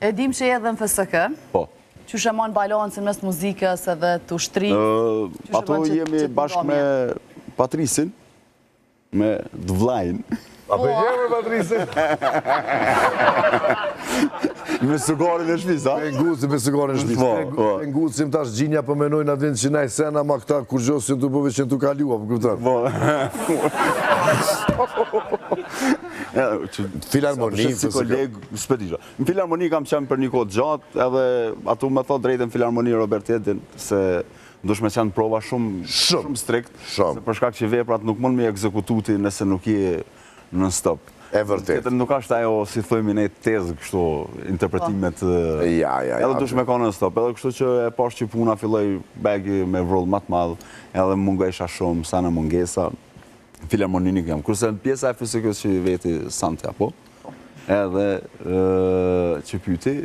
E dim që edhe në FSK. Po. Që shemon balancën mes muzikës edhe të ushtrisë? Ato jemi bashkë me Patrisin, me Dvlajnë. Apo jemi Patrisin? Me sugarin e shpis, a? Me sugarin e shpis. Me ngucim tash gjinja për menojnë atë që na i sena ma këta kur gjosin të bëve që në të kalua, për këpëtan. Filharmoni, si kolegë, s'pëtisha. Në Filharmoni kam qenë për një kohë gjatë, edhe atu me thot drejtën Filharmoni Robert Edin, se dush me qenë prova shumë strikt, se për shkak që veprat nuk mund me ekzekututi nëse nuk je non-stop. E vërtet. Nuk ashtë ajo, si thëjmë, ne tezë kështu, interpretimet, edhe dush me ka non-stop, edhe kështu që e pash që puna filloj bagi me vrull matë madhë, edhe mungesha shumë, sa në mungesa, Filharmoninik jam. Kurse në pjesa e FSK-s që veti Santja, po, edhe që pyti,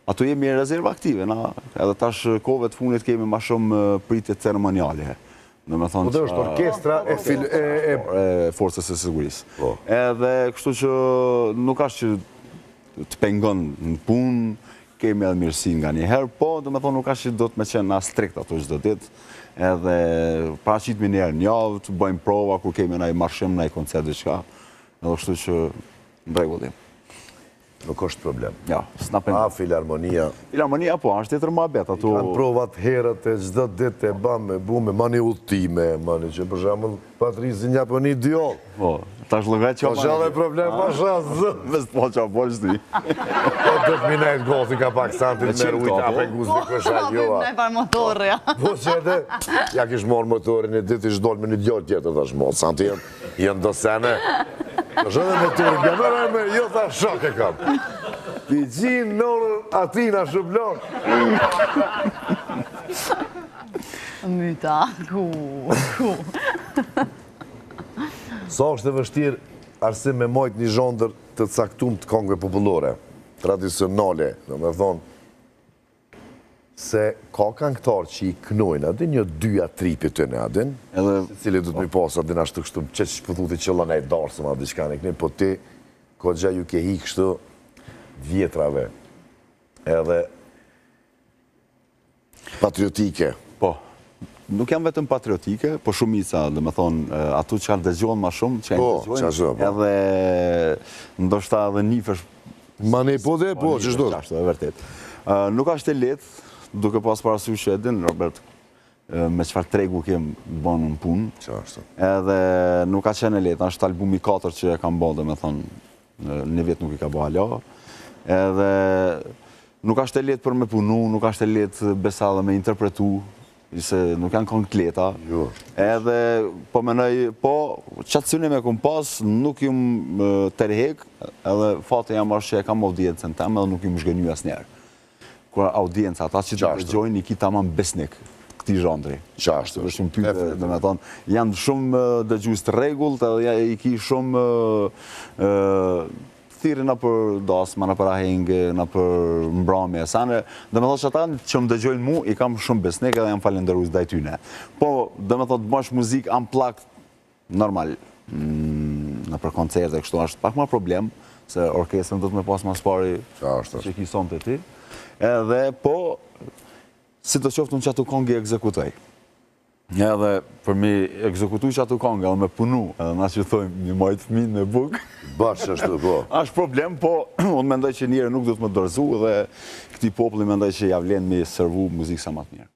ato jemi e rezervë aktive, edhe tash kove të funit kemi ma shumë pritje ceremoniale. Po dhe është orkestra e forcës e sigurisë. Edhe kështu që nuk ashtë që të pengon në punë, kemi edhe mirësi nga njëherë, po dhe me thonë nuk ashtë që do të me qenë nga strikt ato çdo ditë, edhe paraqitmi njerë një javë, të bëjmë prova kur kemi nga i marshim, nga i koncert dhe qka, edhe kështu që në regullim. Nuk është problem. Ja, s'na A, Filharmonia. Filharmonia, po, është tjetër më abet. Kanë provat herët e gjdo ditë e bamë, bume, mani ultime, mani që për shambull Patrisin një për një djoll. Po, ta shlëgaj që po shallë e problem, pa shasë zë. Mes po që apo është ti. Po të të minajt goti ka pak santin me rujtë, ape nguzë në kësha joa. Ne par motorë, ja. Po që edhe, ja kish morë motorin e ditë ish dollë me një djoll tjetër, thash morë, santin jenë do sene. Është edhe motorin, nga mërë me, jo tha shok e kam. Pi gjinë nërë atina shublon. Myta, ku. Sa është e vështirë arsim me mojt një zhondër të caktum të kongve popullore, tradicionale, në me thonë, se ka këngëtar që i kënojnë, adin një 2-3 për të në adin, cili du të mi pasë, adin ashtë të kështu, që që pëthu të qëllën e darësëm, adin shka në kënim, po ti, ko gja ju ke hi kështu vjetrave, edhe patriotike. Po, nuk jam vetëm patriotike, po shumica, dhe me thonë, atu që kanë dëgjohen ma shumë, që kanë dëgjohen, edhe ndoshta edhe njifësh. Ma ne po dhe, po, që shdo. Nuk ashtë e letë, duke pas parasysh që edin, Robert, me qëfar tregu kemë bënë në punë, edhe nuk ka qenë e letë, është albumi 4 që e kam bënë, dhe me thonë, një vjetë nuk i ka bëha alo, edhe nuk ashtë e letë për me punu, nuk ashtë e letë besa dhe me interpretu, se nuk janë këngë të leta, edhe po menoj, po, qatë syne me këmë pas, nuk jumë tërhek, edhe fatë jam është që e kam audiencën tem, edhe nuk jumë shgënyu asë njerë. Kura audienca, ata që të dëgjojnë i ki tamam besnik këti zhondri. Qashtë është. Shumë pyte, dhe me thonë, janë shumë dëgjus të regullt, edhe i ki shumë thiri në për dasma, në për ahenge, në për mbrame, sane, dhe me thonë që ata që më dëgjojnë mu, i kam shumë besnik edhe jam falenderus dhe i tyne. Po, dhe me thonë, të bësh muzik unplugged, normal, në për koncerte, kështu është pak ma problem, se orkestrën do të me pas ma spari që ki sonë të ti. Edhe, po, si të qoftë në që ato kongi ekzekutoj. Edhe, për mi ekzekutu që ato kongi, edhe me punu, edhe na që thojmë një majtë fëmin me bukë. Bashkë ashtu, po. Ashtë problem, po, unë mendoj që njëre nuk do të më dorëzu, dhe këti populli mendoj që javlen me servu muzikë sa matë mirë.